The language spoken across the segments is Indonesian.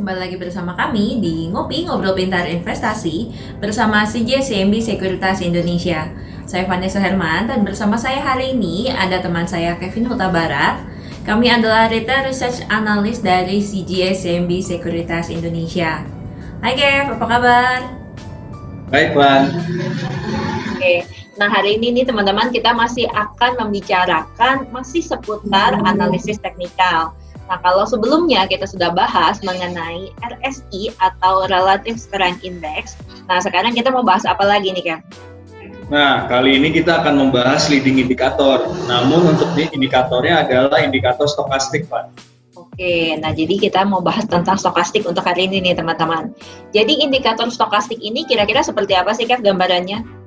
kembali lagi bersama kami di Ngopi Ngobrol Pintar Investasi bersama CJ CMB Sekuritas Indonesia. Saya Vanessa Herman dan bersama saya hari ini ada teman saya Kevin Huta Barat. Kami adalah Retail Research Analyst dari CJ CMB Sekuritas Indonesia. Hai Kev, apa kabar? Baik, Van. Oke, nah hari ini nih teman-teman kita masih akan membicarakan masih seputar analisis teknikal. Nah kalau sebelumnya kita sudah bahas mengenai RSI atau Relative Strength Index, nah sekarang kita mau bahas apa lagi nih Ken? Nah, kali ini kita akan membahas leading indikator. Namun untuk indikatornya adalah indikator stokastik, Pak. Oke, nah jadi kita mau bahas tentang stokastik untuk hari ini nih teman-teman. Jadi indikator stokastik ini kira-kira seperti apa sih Kev gambarannya?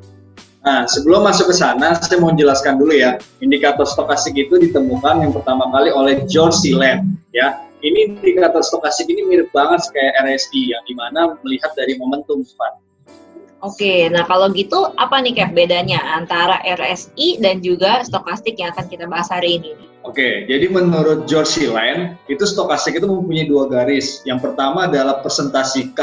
Nah, sebelum masuk ke sana, saya mau jelaskan dulu ya. Indikator stokastik itu ditemukan yang pertama kali oleh George C. Lamb, ya. Ini indikator stokastik ini mirip banget kayak RSI, yang dimana melihat dari momentum, Pak. Oke, nah kalau gitu apa nih Kev bedanya antara RSI dan juga stokastik yang akan kita bahas hari ini? Oke, jadi menurut George C. Lamb, itu stokastik itu mempunyai dua garis. Yang pertama adalah persentasi K,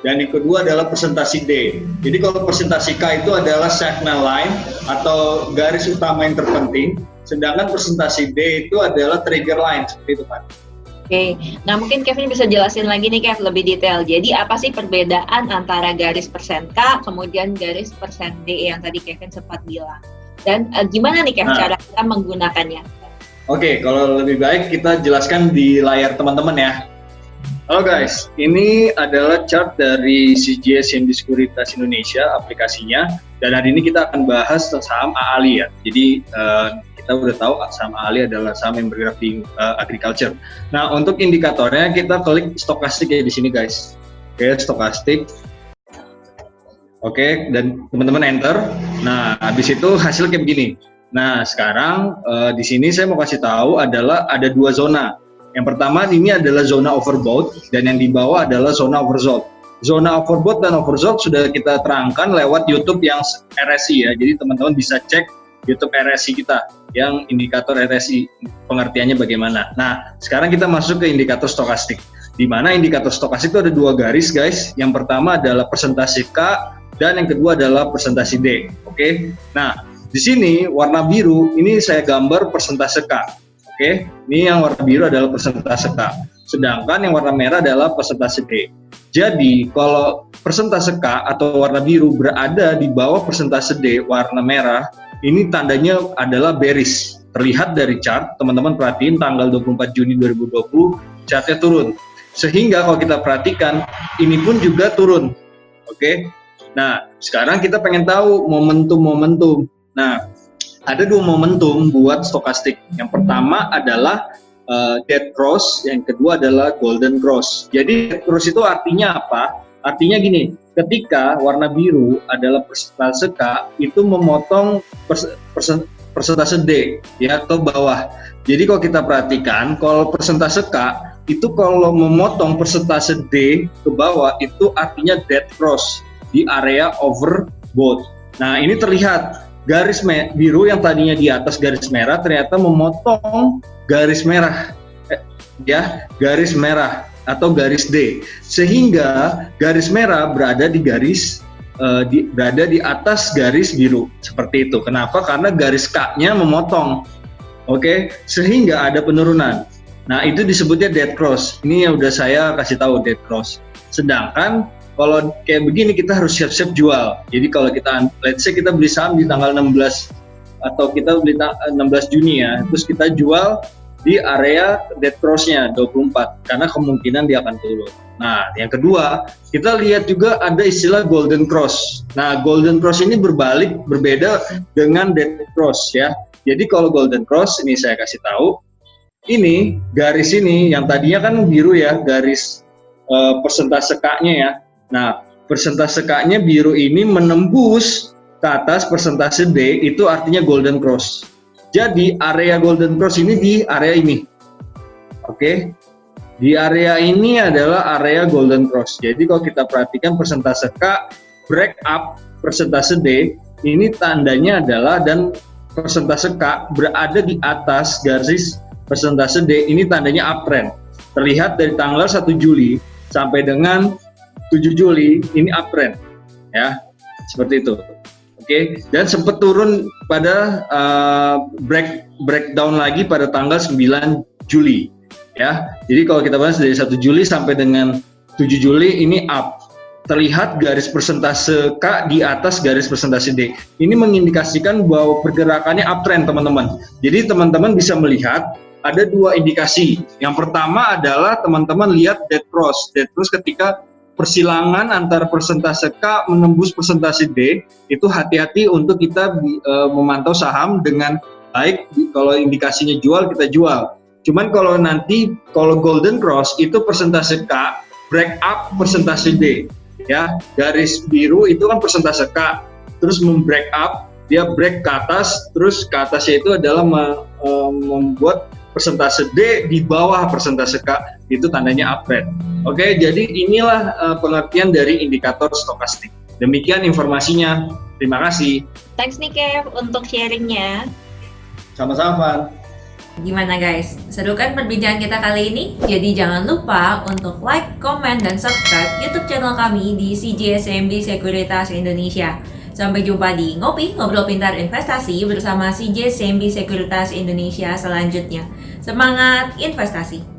dan yang kedua adalah persentasi D. Jadi kalau persentasi K itu adalah signal line atau garis utama yang terpenting, sedangkan persentasi D itu adalah trigger line, seperti itu Pak. Oke, nah mungkin Kevin bisa jelasin lagi nih Kev lebih detail. Jadi apa sih perbedaan antara garis persen K kemudian garis persen D yang tadi Kevin sempat bilang? Dan gimana nih Kev cara kita menggunakannya? Oke, kalau lebih baik kita jelaskan di layar teman-teman ya. Halo guys, ini adalah chart dari CJ CMB Sekuritas Indonesia aplikasinya, dan hari ini kita akan bahas saham AALI ya. Jadi kita udah tahu saham AALI adalah saham yang bergerak di agriculture. Nah, untuk indikatornya kita klik stokastik ya di sini guys. Oke, stokastik. Oke, dan teman-teman enter. Nah, habis itu hasil kayak begini. Nah, sekarang di sini saya mau kasih tahu adalah ada dua zona. Yang pertama ini adalah zona overbought dan yang di bawah adalah zona oversold. Zona overbought dan oversold sudah kita terangkan lewat YouTube yang RSI ya. Jadi teman-teman bisa cek YouTube RSI kita yang indikator RSI pengertiannya bagaimana. Nah, sekarang kita masuk ke indikator stokastik. Di mana indikator stokastik itu ada dua garis guys. Yang pertama adalah persentase K dan yang kedua adalah persentase D. Oke. Nah, di sini warna biru ini saya gambar persentase K. Oke, ini yang warna biru adalah persentase K. Sedangkan yang warna merah adalah persentase D. Jadi, kalau persentase K atau warna biru berada di bawah persentase D warna merah, ini tandanya adalah bearish. Terlihat dari chart, teman-teman perhatiin tanggal 24 Juni 2020, chartnya turun. Sehingga kalau kita perhatikan, ini pun juga turun. Oke, nah sekarang kita pengen tahu momentum-momentum. Nah, ada dua momentum buat stokastik. Yang pertama adalah dead cross, yang kedua adalah golden cross. Jadi dead cross itu artinya apa? Artinya gini, ketika warna biru adalah persentase K, itu memotong persentase D ya ke bawah. Jadi kalau kita perhatikan, kalau persentase K itu kalau memotong persentase D ke bawah itu artinya dead cross di area overbought. Nah, ini terlihat garis biru yang tadinya di atas garis merah ternyata memotong garis merah garis merah atau garis D, sehingga garis merah berada di atas garis biru seperti itu. Kenapa? Karena garis K-nya memotong. Oke, sehingga ada penurunan. Nah, itu disebutnya dead cross. Ini yang udah saya kasih tahu, dead cross. Sedangkan kalau kayak begini kita harus siap-siap jual. Jadi kalau kita, let's say kita beli saham di tanggal 16 atau kita beli 16 Juni ya, terus kita jual di area dead cross-nya 24 karena kemungkinan dia akan turun. Nah, yang kedua, kita lihat juga ada istilah golden cross. Nah, golden cross ini berbeda dengan dead cross ya. Jadi kalau golden cross ini saya kasih tahu, ini garis ini yang tadinya kan biru ya, garis persentase K-nya ya. Nah, persentase K-nya biru ini menembus ke atas persentase D, itu artinya golden cross. Jadi area golden cross ini di area ini. Oke. Di area ini adalah area golden cross. Jadi kalau kita perhatikan persentase K break up persentase D, ini tandanya adalah dan persentase K berada di atas garis persentase D, ini tandanya uptrend. Terlihat dari tanggal 1 Juli sampai dengan 7 Juli ini uptrend ya, seperti itu. Oke, dan sempat turun pada breakdown lagi pada tanggal 9 Juli ya. Jadi kalau kita bahas dari 1 Juli sampai dengan 7 Juli ini up. Terlihat garis persentase K di atas garis persentase D. Ini mengindikasikan bahwa pergerakannya uptrend, teman-teman. Jadi teman-teman bisa melihat ada dua indikasi. Yang pertama adalah teman-teman lihat dead cross. Dead cross ketika persilangan antara persentase K menembus persentase D, itu hati-hati untuk kita memantau saham dengan baik. Kalau indikasinya jual, kita jual. Cuman kalau golden cross itu persentase K break up persentase D. Ya, garis biru itu kan persentase K, terus membreak up, dia break ke atas, terus ke atasnya itu adalah membuat persentase D di bawah persentase K, itu tandanya uptrend. Oke, jadi inilah pengertian dari indikator stokastik. Demikian informasinya. Terima kasih. Thanks nih Kev untuk sharingnya. Sama-sama, Van. Gimana guys? Seru kan perbincangan kita kali ini? Jadi jangan lupa untuk like, comment, dan subscribe YouTube channel kami di CGSMB Sekuritas Indonesia. Sampai jumpa di Ngopi, Ngobrol Pintar Investasi bersama CGSMB Sekuritas Indonesia selanjutnya. Semangat investasi!